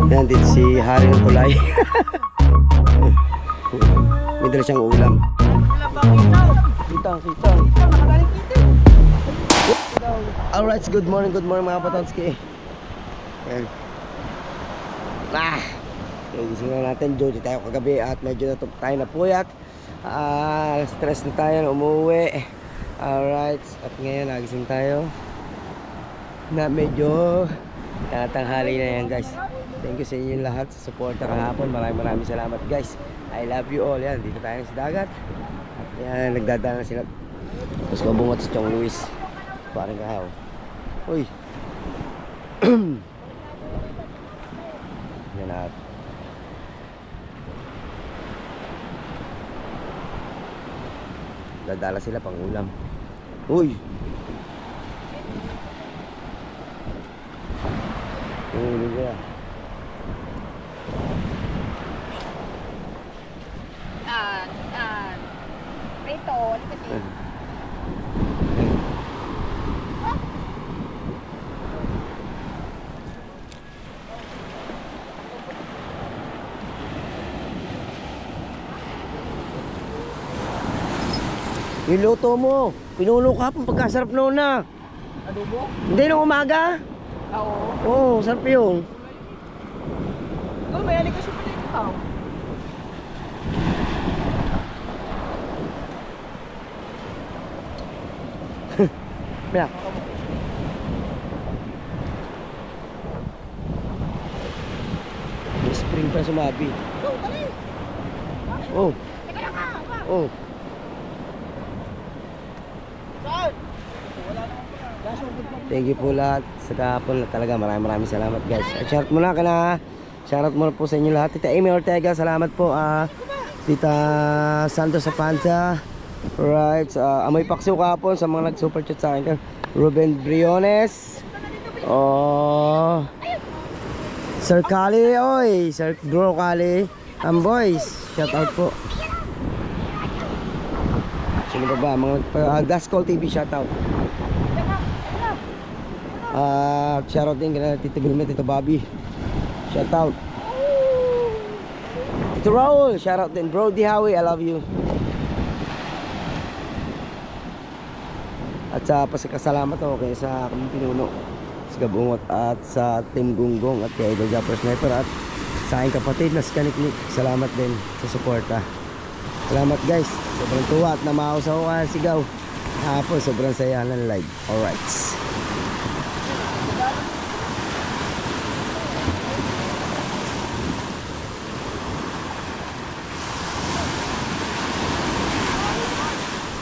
Yan dito si Hari ng Tulay. May dala siyang ulam. Kitang. Alright, good morning mga Patonski. Ayan. Gising na natin, duty tayo kagabi at medyo tayo napuyat. Stress na tayo, umuwi. Alright, at ngayon nagising tayo na medyo tanghali na yan, guys. Thank you sa inyo lahat sa suporta kahapon. Maraming salamat, guys. I love you all. Yan, dito tayo sa dagat. Yan, nagdadaan na sila. Tapos mabungot si Chong Luis. Parang kahaw. Uy. Yan na. Dadala sila pang ulam. Uy. Uy, nila. Rito, kasi. Niluto mo. Pinulo ka pang pagkasarap noon na. Adobo? Hindi nung umaga? Oo. Oo, sarap yun. May alika siya pala ikaw. Mira. May spring pa sumabi. Oh, dali. Oh. Teka lang ka. Oh. Saan? Wala naman pala. Thank you po lahat sa kahapon. Talaga maraming salamat, guys. Shout muna ka na. Shoutout muna po sa inyo lahat. Tita Amy Ortega, salamat po. Tita Santos Afanza. Right. Amoy Paksiw kahapon sa mga nag-super chat sa akin. Ruben Briones. Oh. Sir Kali, oy. Sir Bro Kali. Boys, shoutout po. Sino ba? Mga Gascol TV, shoutout. Shoutout din kina Tito Vilma, Tito Bobby. Shoutout. Tito Raul, shoutout din. Brody Howie, I love you. At sa pasakasalamat ako kaya sa kaming pinuno, sa Gabungot at sa Team Gunggong at kay Idol Japper Sniper at sa aking kapatid na si Kaniknik. Salamat din sa suporta. Salamat, guys. Sobrang tuwa at namausaw ka sigaw. Hapon, sobrang saya ng live. Alright.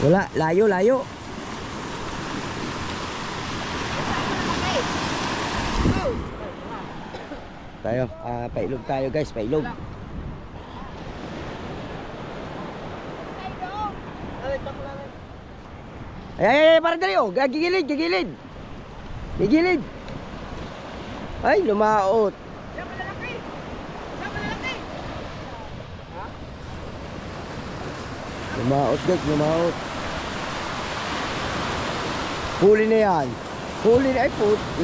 Wala, layo. Tayo, pailog tayo, guys, pailog. Ay, para dali, oh, gigilid. Gigilid. Ay, lumaot. Lumaot, guys, lumaot. Huli na yan. Ay,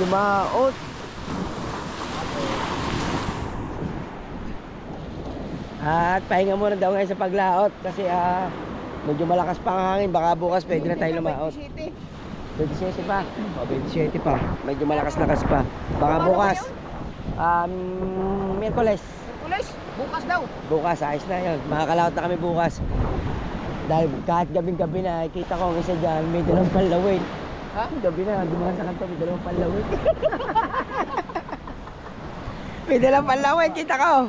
lumaot. At pahinga muna daw ngayon sa paglaot kasi medyo malakas pa ang hangin. Baka bukas pwede na tayo lumaot. 27 pa. O, 27 pa. Medyo malakas na pa. Baka bukas. Miyerkules. Bukas daw. Bukas, ayos na yun. Makakalaot na kami bukas. Dahil kahit gabing-gabi na, kita ko ang isa dyan, may dalang panlawin. Ha? Gabi na, dumaan sa kanto, may dalang panlawin. May dalang panlawin, kita ko.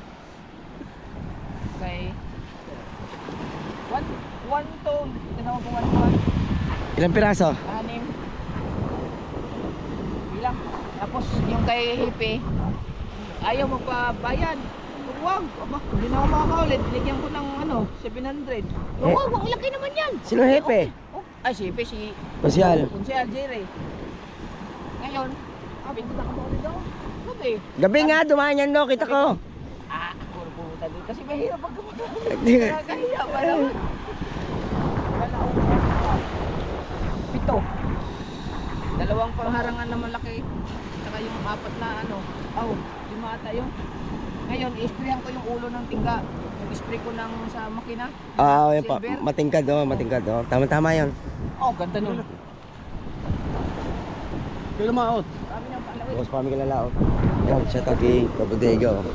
Okay. One to. Tinawag ko 1. Ilang piraso? 6. Bilang. Tapos yung kay Hipe, ayaw magpabayad. Huwag. Aba, hindi na ako makakaulit. Binigyan ko ng 700. Huwag, ang laki naman yan. Sino Hepe? Ay, si Hipe, si Konsyal. Jerry. Ngayon, binto na ka mo ulit daw. Gabi. Gabi nga, dumaan yan, no? Kita ko. Puro pumunta doon. Kasi mahirap pag pumunta. Nakakahiya pa naman. Pito. 2 pangharangan na malaki. Saka yung 4 na Oh, 5 ata yun. Ngayon, i-sprayan ko yung ulo ng tingga. Yung spray ko ng sa makina. Yan pa. Silver. Matingkad, matingkad. Tama-tama yan. Oh, ganda nun. Kailan maot? Kami ng palawin. Boss Pami Kalalaot. Yan, siya tagi kabodega. Ano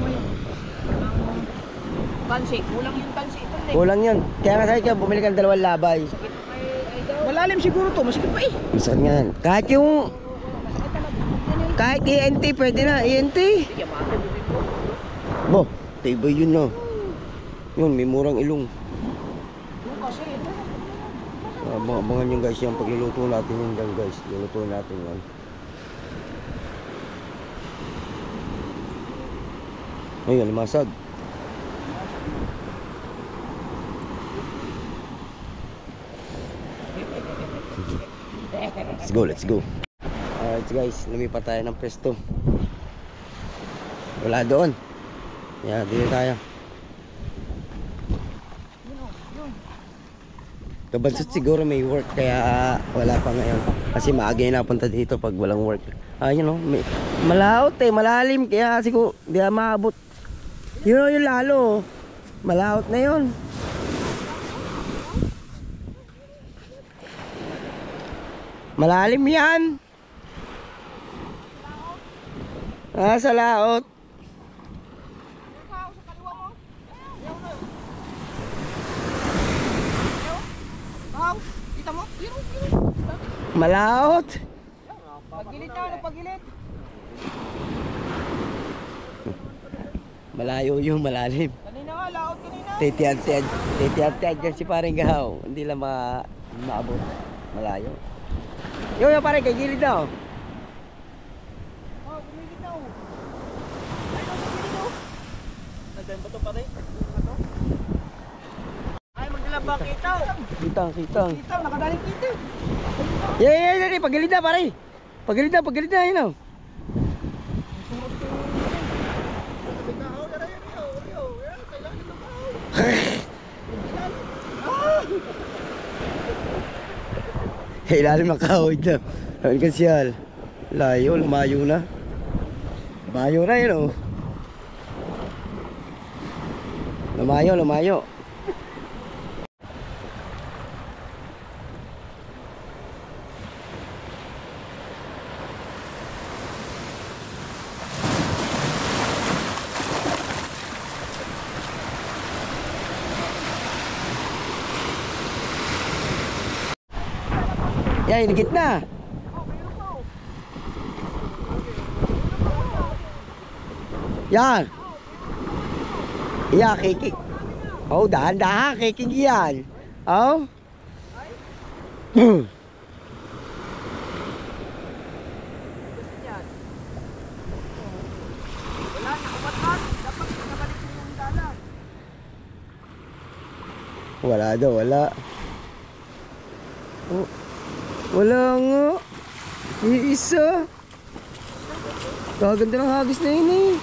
ba yun? Ang tansi. Kulang yung tansi ito eh. Kulang yun. Kaya nga sabi ka, bumili ka ng 2 labay. Sakit pa ay daw. Malalim siguro to, masikip pa eh. Masakit nga yan. Kahit yung, Masakit talaga. kahit ENT, pwede na. ENT. Sige, mati bubin ko. Bo, tibay yun no. Yun, may murang ilong. Yung kasi, Abangan yung guys yung pagluluto natin yun dyan guys. Luluto natin yan. Ayun, limasag. Let's go, let's go. Alright guys, lumipat tayo ng pwesto. Wala doon. Yan, dito tayo. Kabansot siguro may work kaya wala pa ngayon. Kasi maaga yung napunta dito pag walang work. Yun o, malaot malalim kaya siguro di na maabot. Yun yung lalo. Malaot na yun. Malalim yan. Sa laot. kita mo? Malaot. Pagilid na, pagilid. Malayo yung malalim. Kanina nga, laot kanina. Titiyan dyan si paring gahaw. Hindi lang maabot. Malayo. Yung pare kay gilid na oh. Oh, gumigit na oh. Ay, nasa gilid oh. Nagdayan ba to pare? Ay, magdalaba kitaw. Kitang. Kitaw, nakadaling kita. Yeah. Pagilid na pare. Pagilid na yun oh. Ilalim ng kahoy na. Sabi ka siyal. Layo, lumayo na. Lumayo na yun oh. Lumayo. Yan, inigit na. Yan. Yeah, kikik. Oh, dahan-dahan, kikik yan. Oh. Wala, nakabatan. Dapat nakabalik mo yung dala. Wala daw, wala. Oh. Wala nga. Iisa. Kaganda ng hagis na yun eh.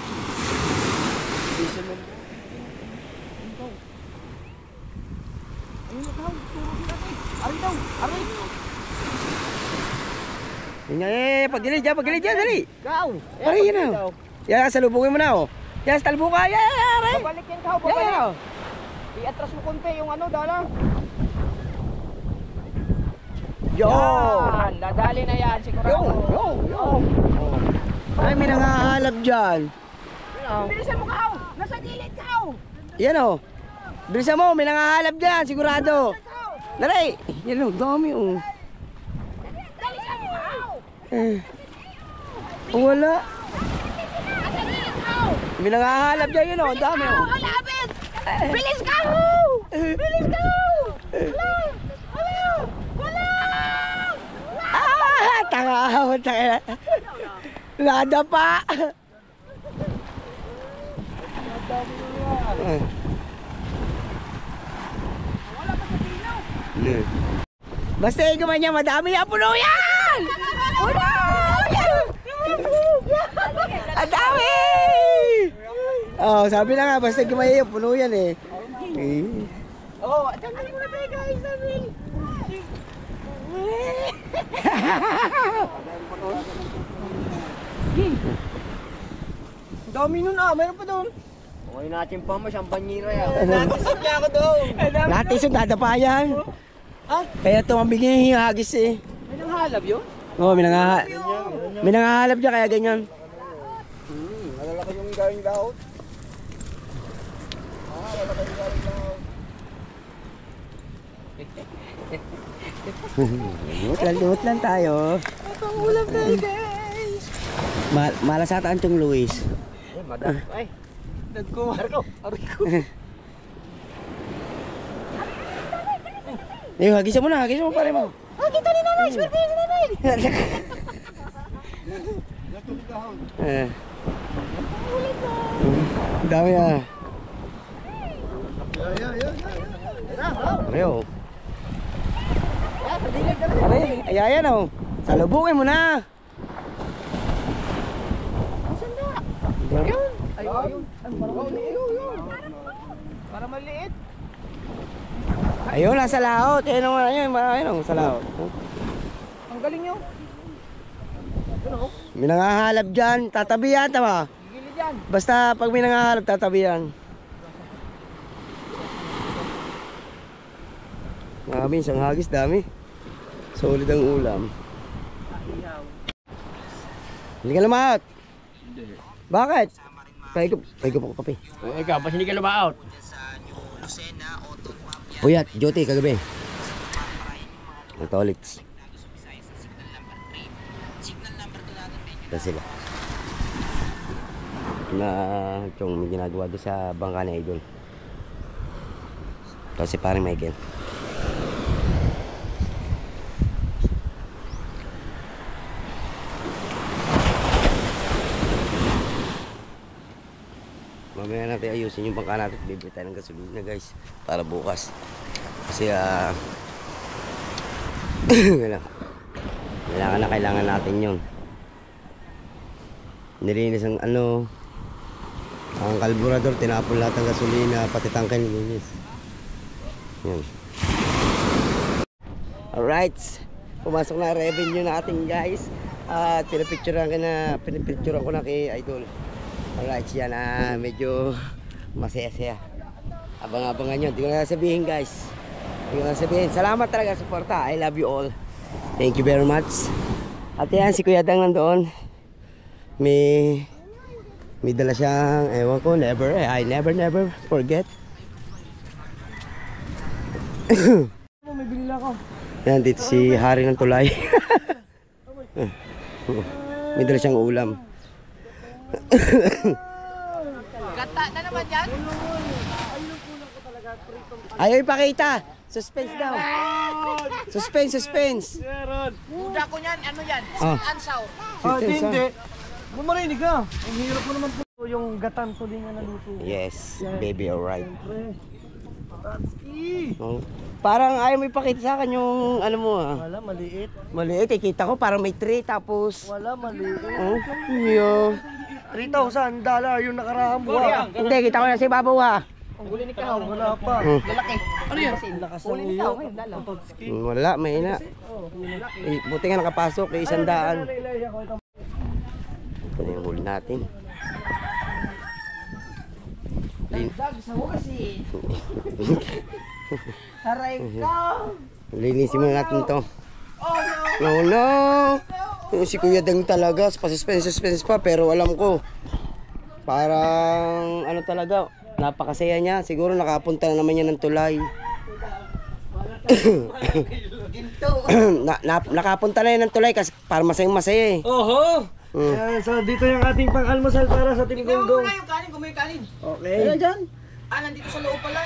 Ayun, ikaw. Turo kita eh. Ari daw. Ari. Pagilid dyan, dali. Ikaw. Pare, yan na. Yan, salubungin mo na oh. Yan, sa talbo ka. Yan. Babalik yan ikaw, babalik. Yan. I-atras mo konti yung ano, dala. Yo. Yan, dadali na yan, sigurado. Yo. Ay, may nangahalap dyan. Bilisan mo kaw! Nasa gilid kaw! Yan oh. Bilisan mo, may nangahalap dyan, sigurado. Dali. Yan oh, dami oh. Bilisan mo kaw! Wala. Nasa gilid kaw! May nangahalap dyan, yun oh, dami oh. Kalapit! Bilis kaw! Bilis kaw! Wala! Tanga. Lada pa. Wala pa sa pinaw! Basta ikaw niya, madami ang puno yan! Puno! Ang dami! Oh, sabi na nga, basta ikaw puno yan eh. Oh, tanggalin mo na tayo guys, sabi! Dami nun ah, meron pa doon. Okay natin pa mo, siyang banyira yan. Natisap niya ako doon. Lahat iso dadapayan. Ah? Kaya tumambigay yung hagis eh. May nanghalab yun? Oo, may nangahalap dyan kaya ganyan. Malalaki yung galing laot. Lumot lang tayo. Pangulam tayo guys. Malasataan tong Luis. Madam. Ay, Nagkumar ko. Aray ko. Hagisan mo pare mo. Kita ni nanay, swerte ni nanay. Eh. Dami ah. Ayo. Ay, ayan oh. Salubungin mo na. ayun. Para maliit. Ayun, nasa laot. Ayun, sa laot. Ang galing nyo. May nangahalap dyan. Tatabi yan, tama? Gilid yan. Basta pag may nangahalap, tatabi yan. Marami, isang hagis, dami. Solid ang ulam. Hindi ka lumaot. Bakit? Paigop ako kape. Ikaw, pas hindi ka lumaot. Puyat, Joti, kagabi. Ito ulit. Ito sila. Na yung may ginagawa doon sa bangka ni Idol. Ito si parang Michael. Mamaya natin ayusin yung bangka natin. Bibili tayo ng gasolina guys. Para bukas. Kasi kailangan natin yun. Nilinis ang ang kalburador. Tinapon lahat ng gasolina. Pati tangke nilinis. Yan. Alright. Pumasok na revenue natin guys. At pinipicturean ko na kay Idol. Alright, yan medyo masaya-saya. Abang-abangan nyo. Hindi ko na sabihin guys. Salamat talaga sa suporta. I love you all. Thank you very much. At yan, si Kuya Dang nandoon. May dala siyang, ewan ko, I never forget. May binila ko. Yan, dito si Hari ng Tulay. May dala siyang ulam. Gata na naman yan. Ayaw ipakita. Suspense daw. Suspense. Buda ko yan, ano yan? Ah. Ansaw. Hindi. Bumarinig ka. Ang hirap mo naman po yung gatan tuloy nga naluto. Yes, baby, alright. Siyempre. Tatski. Oh. Parang ayaw mo ipakita sa akin yung ano mo Wala, maliit. Maliit, kita ko parang may 3 tapos Wala, maliit. oh, yo. $3,000 yung nakaraang buwan. Hindi, kita ko na si Babaw ha. Ang huli ni Kahaw. Wala pa. Lalaki. Ano yan? Lakas Huli ng ni iyo. Kahaw, ngayon dalaw. Tatski. Wala, may na. Buti nga nakapasok, 100. Ito na yung huli natin. Dag sa hukasi. Aray ka. Linisin muna natin to. Oh no. No. Yung si Kuya Dang talaga, suspense pa, pero alam ko parang ano talaga, napakasaya niya. Siguro nakapunta na naman yan ng tulay. Nakapunta na yan ng tulay kasi para masaya eh. Oho! So dito yung ating pang-almusal para sa Tingnan mo Tinigonggong. nga yung kanin, kung may kanin. Okay. Ayan dyan. Nandito sa loob pala.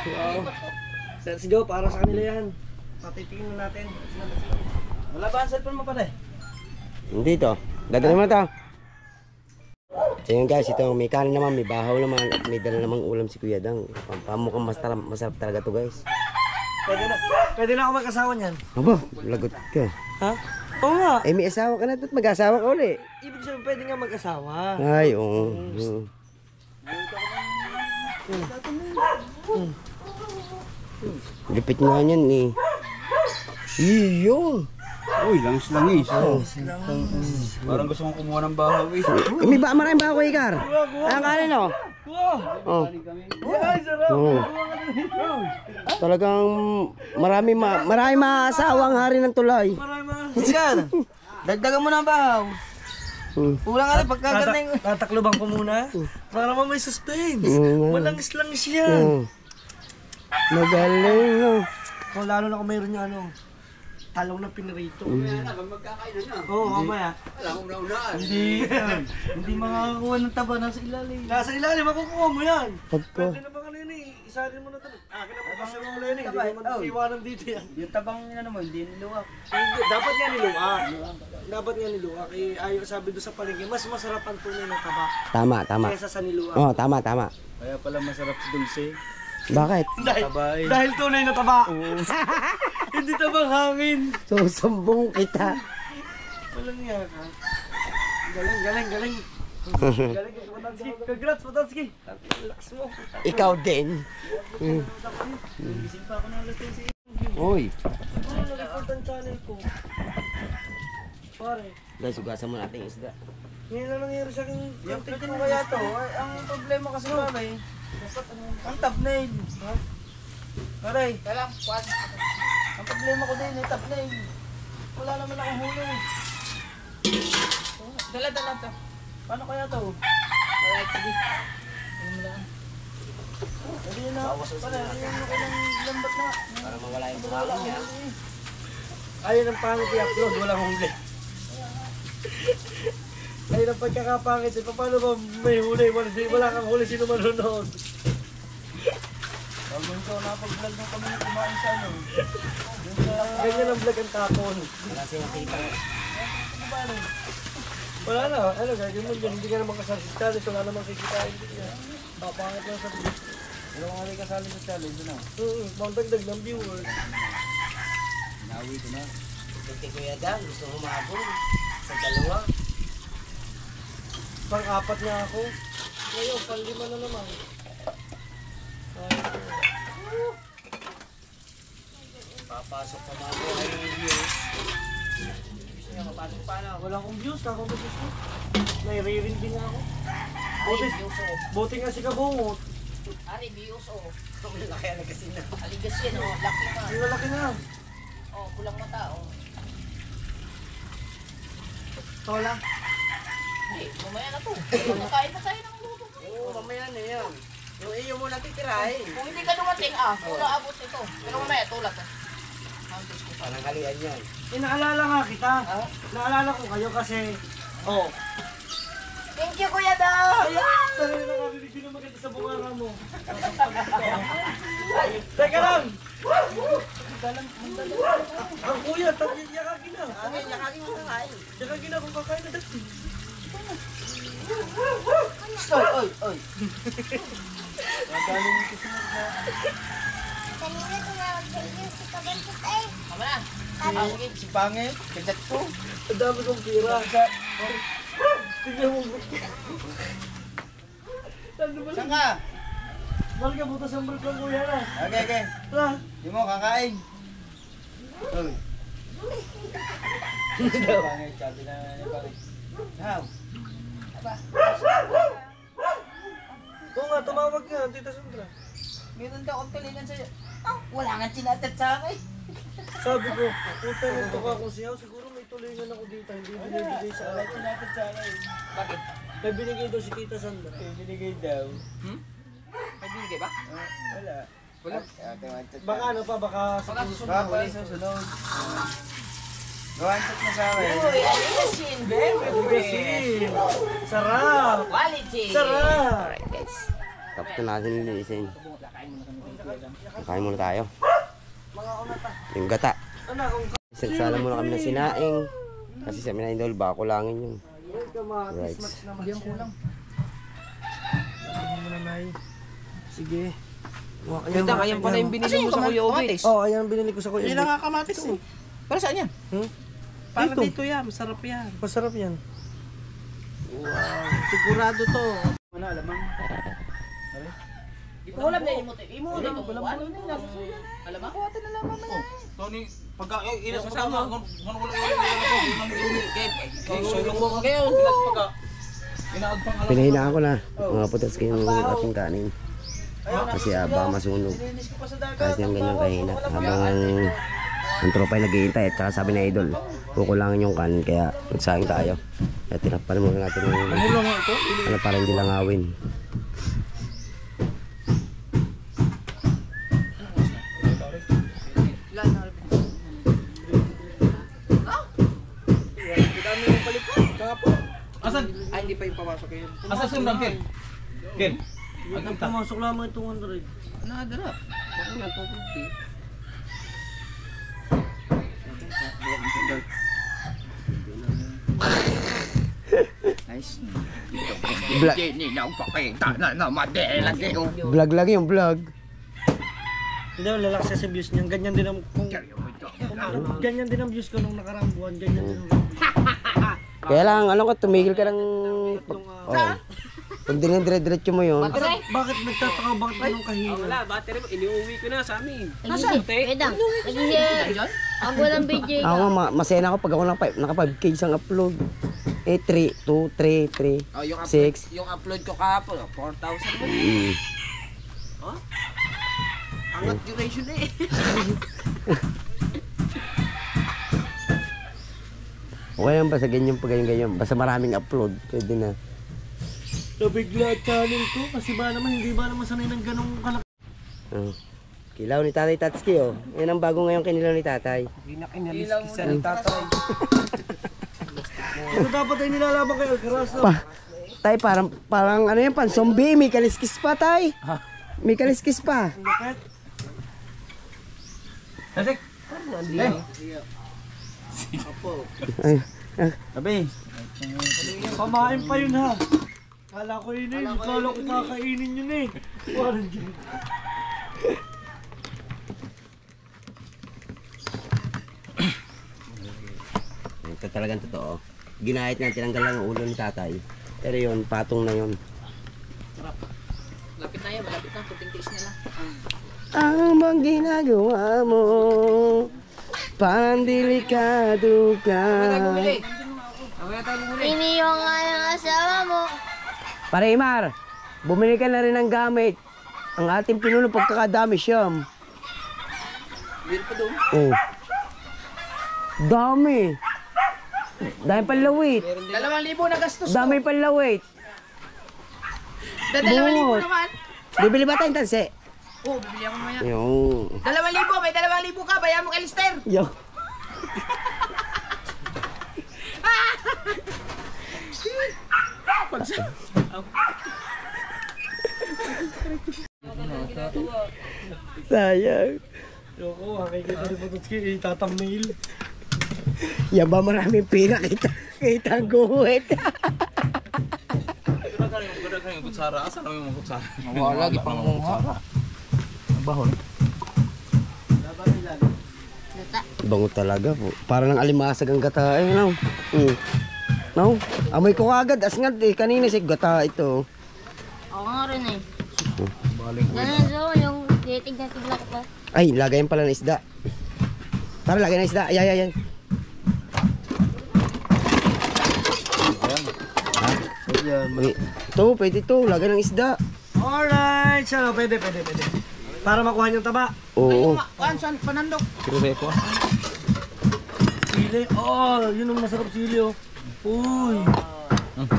Let's go, para sa kanila yan. Patitingin na natin. Wala ba ang cellphone mo pala eh? Dito. Dadali mo ito. So yun guys, ito may kanin naman, may bahaw naman at may dala namang ulam si Kuya Dang. Pamukhang masarap talaga to guys. Pwede na ako mag-asawa niyan. Aba, lagot ka. Ha? Oo nga. Eh may asawa ka na at mag-asawa ka uli. Ibig sabihin pwede nga mag-asawa. Ay, oo. Lipit nga yan eh. Yun. Uy, langis-langis. Oh. Parang gusto kong kumuha ng bahaw eh. May ba maraming ba ako, Ikar? Ayan kanin, oh. Oh. Oh. Talagang marami maasawang hari ng tulay. Sigar, dagdagan mo na ang bahaw. Kulang nga rin pagkagaling. Tatakloban ko muna para may suspense. Malangis-langis yan. Oh. Magaling, no? Kung lalo na kung mayroon yung ano, talong na pinirito. Oo, mamaya. Hindi makakakuha ng taba nasa ilalim. Nasa ilalim, makukuha mo yan. Pagko. Pwede naman kanina eh. Isarin mo na ito. Akin naman kasi yung ulo yun eh. Hindi mo man iwanan dito yan. Yung tabang ano mo, hindi niluwak. Hindi, dapat nga niluwak. Dapat nga niluwak. Eh, ayaw sabi doon sa palengke, mas masarap ang tunay ng taba Tama, tama. kaysa sa niluwak. Oh, tama, tama. Kaya pala masarap si Dulce. Bakit? Dahil tunay na taba. Hindi tabang hangin. Susumbong kita. Walang niya ka. Galing, galing, galing. Galing, Potanski. Congrats, Potanski. Relax mo. Ikaw din. Gising pa ako ng alas 10. Uy. Ano nag-report ang channel ko? Pare, Guys, ugasan mo natin yung isda. ngayon lang nangyari sa akin. Yung pwede mo kaya to, ay, ang problema kasi babay, ang thumbnail. Ha? Aray, Kailang, kuwan. ang problema ko din, yung thumbnail. Wala naman akong huli. Dala to. Paano kaya to? Alright, sige. Hindi na, pala, yung ng lambat na. Para mawala yung buhangin niya. Ayun ang pangit i-upload, walang huli. Ayun ang pagkakapangit. Eh, paano ba may huli? Wala kang huli, sino manonood? Gagawin ko, napag-vlog na kami na kumain sa ano. Ganyan ang vlog ang tapon. Wala siya nakita. Wala na, ano gagawin mo dyan? Hindi ka naman kasali sa challenge, wala naman kikitain din yan. Papangit lang sa video. Pero kung hindi kasali sa challenge, doon na. Magdagdag ng viewers. Nawi ko na. Kay Kuya Dan, gusto humabol. Sa dalawa. Pang-apat nga ako. Ngayon, pang-lima na naman. Papasok pa mga buhay ng views. Gusto niya mapasok pa na. Wala akong views, kakong views ko. Nai-re-ring din ako. Ay, views oh. Buti nga si Kabungot. Ari, views oh. Kaya nagkasin na. Aligas yan oh. Laki na. Ang lalaki na. Oh, kulang mata oh. Tola. Hindi, mamaya na to. Nakain pa tayo ng luto. Oo, mamaya na yan. Yung iyo mo natitirahin. Kung hindi ka dumating wala abot ito. Pero mamaya, tulad to. Parang halian yan. Eh, naalala nga kita. Naalala ko kayo kasi... Oh. Thank you, Kuya Daw! Talaga nakarinig din na maganda sa bunganga mo. Teka lang! Ang kuya, yakagin na. Yakagin mo kakain. Yakagin na kung kakain na dati. Oy, oy. Kanina tumawag sa inyo si Kabantot ay. Tama na. Sige, si Pangit, kagat ko. Ang dami kong pira. Tignan mo. Saan ka? Mahal ka, butas ang break ng kuya na. Okay, okay. Tara. Di mo, kakain. Oy. Pangit, sabi na ni Pangit. How? Oo nga, tumawag nga, Tita Sandra. Meron daw akong tulingan sa'yo. Wala nga chinatad sa akin. Sabi ko, puta nito ka kung siyaw, siguro may tulingan ako dito, hindi binibigay sa Wala akin. chinatad sa akin. Bakit? May binigay daw si Tita Sandra. Binigay daw. May binigay ba? Wala. Wala. Baka ano pa, baka sa Baka puso Baka na pa sa sunod. Gawantot na sa akin. Uy, aligasin. Very Kasi, sarap! Quality. Sarap! Alright guys. Tapos na natin linisin. Kain muna tayo. Yung gata. Anak, kung Sagsala muna kami ng sinaing. Kasi sa Mina Idol, baka kulangin yung kaya kamatis, Right. match naman siya. Sabihin mo na, Nay. Sige. Ganda, ayan pala yung binili mo sa Kuya Obe. Oh, ayan ang binili ko sa kuya. Yun lang nga kamatis eh. Para saan yan? Para dito yan, masarap yan. Masarap yan. Sigurado to. Ano, alamang? Ikulam na imo. Imo na. Ano na nasusuyan? Alam mo? Kuwatan na lang mamaya. Tony, Pagka ilas kasama, kung wala sulong mo kayo. ilas pagka inaagpang alam. Pinahinaan ko na mga putas yung ating kanin. Kasi baka masunog. Kasi yung ganyan kahina. Habang ang tropa ay naghihintay at saka sabi na idol, kukulangin yung kanin kaya nagsayang tayo. Kaya tinakpan muna natin yung ano para hindi langawin. Asan? Ay, hindi pa yung pamasok yun. Asan sundan, Ken? Ken? Pumasok lamang 200. Nadara. Bakit nga 250? Nice. Vlog. Vlog lang yung vlog. Hindi, lalaki sa views niyan. Ganyan din ang ganyan din ang views ko nung nakaraang buwan. Ganyan din ang Kaya lang, ano ka, tumigil ka ng... Oh. Kung dinidire-diretso mo yun. Bakit nagtataka bakit anong kahina? Wala, battery mo. Iniuwi ko na sa amin. Nasaan? Wedang. Ang walang video. Ako nga, masena ako pag ako naka 5K isang upload. 3, 2, 3, 3, Oh, yung 6. yung upload ko kahapon, 4,000 mo. Angat duration na eh. Okay lang ba sa ganyan pag ganyan? Basta maraming upload, pwede na. Nabigla channel ko kasi ba naman hindi ba naman sanay ng ganong kalaki. Kilaw ni Tatay Tatsuki oh. Yan ang bago ngayong kinilaw ni Tatay. Ilaw mo na tatay. Ito dapat ay nilalaban kay Alcaraz. Tay, parang ano yan, pan zombie, may kaliskis pa tay. May kaliskis pa. Tasik! Sabi. Pamain pa yun ha. Kala ko yun eh. Kala ko kakainin yun eh. Parang dyan. Ito talagang totoo. Ginahit na tinanggal lang ang ulo ni Tatay. Pero yun, patong na yun. Lapit na yan, malapit na. Kunting tiis na lang. Ang bang ginagawa mo? Parang delikado ka. Bumili. Mamaya tayo bumili. Iniwan nga yung asawa mo. Pare Imar, bumili ka na rin ng gamit. Ang ating pinuno pagkakadami siyam. Meron pa doon. Oh. Dami. Dami panlawit. 2,000 na gastos ko. Dami panlawit. 2,000 Bungot. naman. Bibili ba tayong tanse? Oo, bibili ako mamaya. Yung. 2,000, may 2,000 ka. Bayan mo kay Lister. Yo. Sayang. Yoko, makikita ni Pototski, itatamail. Yan ba maraming pira kita ang guhit. Ganda ka yung kutsara. Asan na yung kutsara? Wala, lagi pang mungha. Bahon. Bango talaga po. Para ng alimasag ang gata. Eh, no? No? Amoy ko agad. Asngad eh. Kanina si gata ito. Ako nga rin eh. Ganun so, yung titig-tigla ko pa. Ay, lagayan pala ng isda. Tara, lagay ng isda. Ay. Ito, pwede ito. Lagay ng isda. Alright, so pwede. Para makuha yung taba. Oo. Saan? Panandok. Kirureko. Sili. Oh, yun ang masarap sili oh. Uy.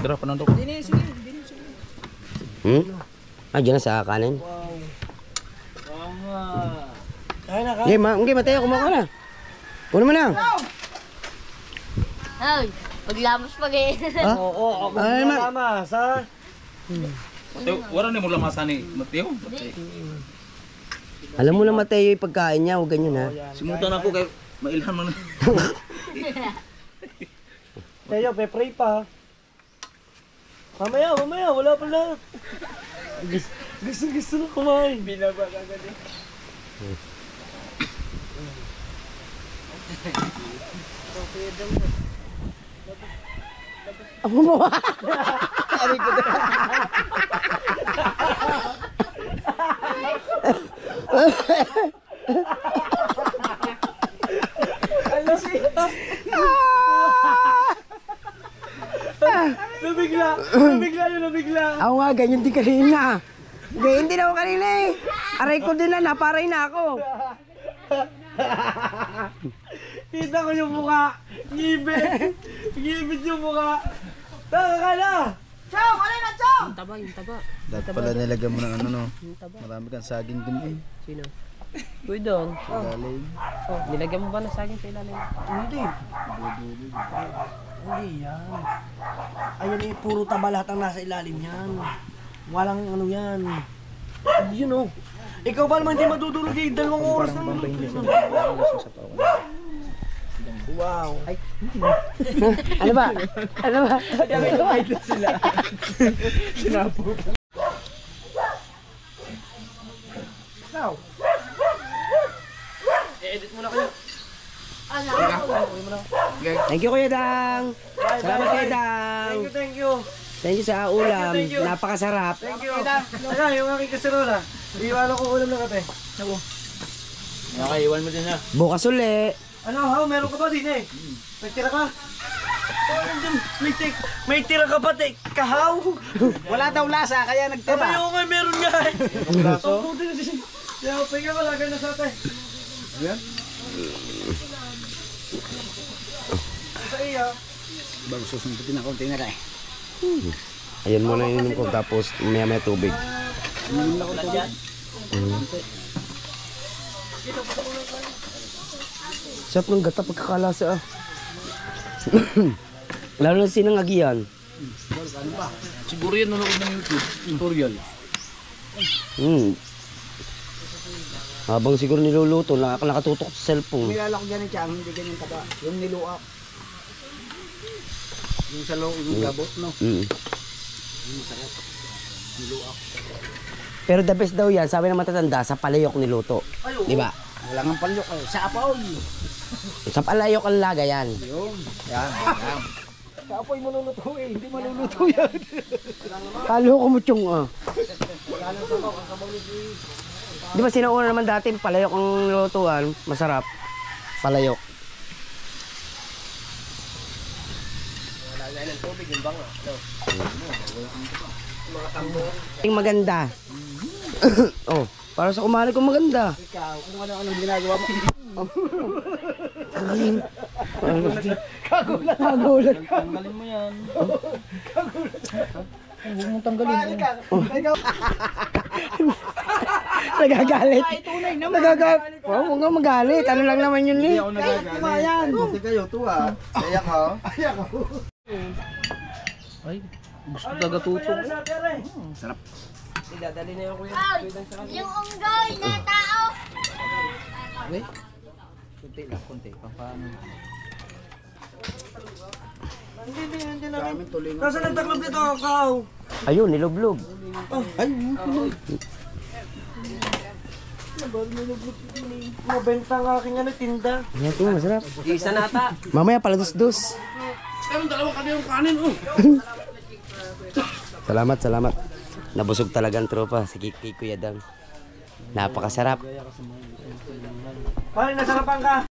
Tara, panandok. Ah, dyan na sa kanin. Kaya na ka. Okay, Mateo, kumuha ka na. Kunin mo na. Ay, paglamos pag eh. Ha? Oo, ako Ay, ma- tama sa Wala na mo lamasa ni Mateo. Alam mo na Mateo yung pagkain niya. Huwag ganyan ha. Simutan ako kay mailhan mo na. Tayo, pe-pray pa. Mamaya, wala pa lahat. Gusto na kumain. Binaba ka agad eh. Ako mo. Nabigla. Ako nga, ganyan din kanina. Ganyan din ako kanina eh. Aray ko din na, naparay na ako. Kita ko yung mukha. Ngibit yung mukha. Taka ka na. Chong! Alin na, Chong? Dapat pala nilagyan mo ng ano no. Marami kang saging dun eh. Sino? Uy, Dong. Galing. Nilagyan mo ba na saging sa ilalim? Hindi yan. Ayan eh, puro taba lahat ang nasa ilalim yan. Walang ano yan. Yun oh. Ikaw ba naman hindi madudurog eh? 2 oras na naman. Wow. Ay, Ano ba? Ano ba? Thank you, Kuya Dang. Salamat, Kuya Dang. thank you. Thank you sa ulam. Thank you. Napakasarap. Thank you. Ano, yung aking kaserola. Iwan ko ulam ng kape. Okay, iwan mo din ha. Bukas uli. Ano, ha? Meron ka ba din eh? May tira ka? May tira ka ba, te? Kahaw? Wala daw lasa, kaya Sabi nagtira. ko nga, meron nga eh. Ang puti na siya. Kaya, pega wala ka na sa ate. Ayan? Sa iya. Bago susundutin na konti na rin. Ayan muna ininom ko tapos maya tubig. Sarap ng gata pagkakalasa ah. Lalo na sinang agiyan. Siguro yan nanonood ng YouTube tutorial. Habang siguro niluluto, nakatutok sa cellphone. Nilala ko ganun, Chang, hindi ganyan taba. Yung niluak. Yung sa loob, yung gabot, no? Pero the best daw yan, sabi ng matatanda, sa palayok niluto. Di ba? Wala nga palyok eh. Sa apaw. Sa palayok ang laga yan. Sa apoy mo luluto eh. Hindi maluluto yan. Kalo ko mo tiyong ah. Di ba sinauna naman dati palayok ang lutuan, masarap. Palayok. Yung maganda. Oh, para sa kumari ko maganda. Ikaw, kung ano-anong ginagawa mo. Kagulat. Tanggalin mo yan. Huwag mong tanggalin. Nagagalit. Ay, tunay naman. Nagagalit. Oh, huwag nga magalit. Ano lang naman yun eh. Ako nagagalit. Hindi kayo, tuwa. Ayak ha. Ay, gusto talaga tutong. Sarap. Idadali na yung kuya. Yung unggoy na tao. Kunti lang, kunti. Paano? Hindi na. Daming tulingan. Nasa nagtaklob nito, kahaw. Ayun, nilublob. Mabenta ang aking ano, tinda. Yan ito, masarap. Isa na ata. Mamaya paladus-dus. Salamat. Nabusog talaga ang tropa. Sige, kay Kuya Dang. Napakasarap. Pare, nasarapan ka.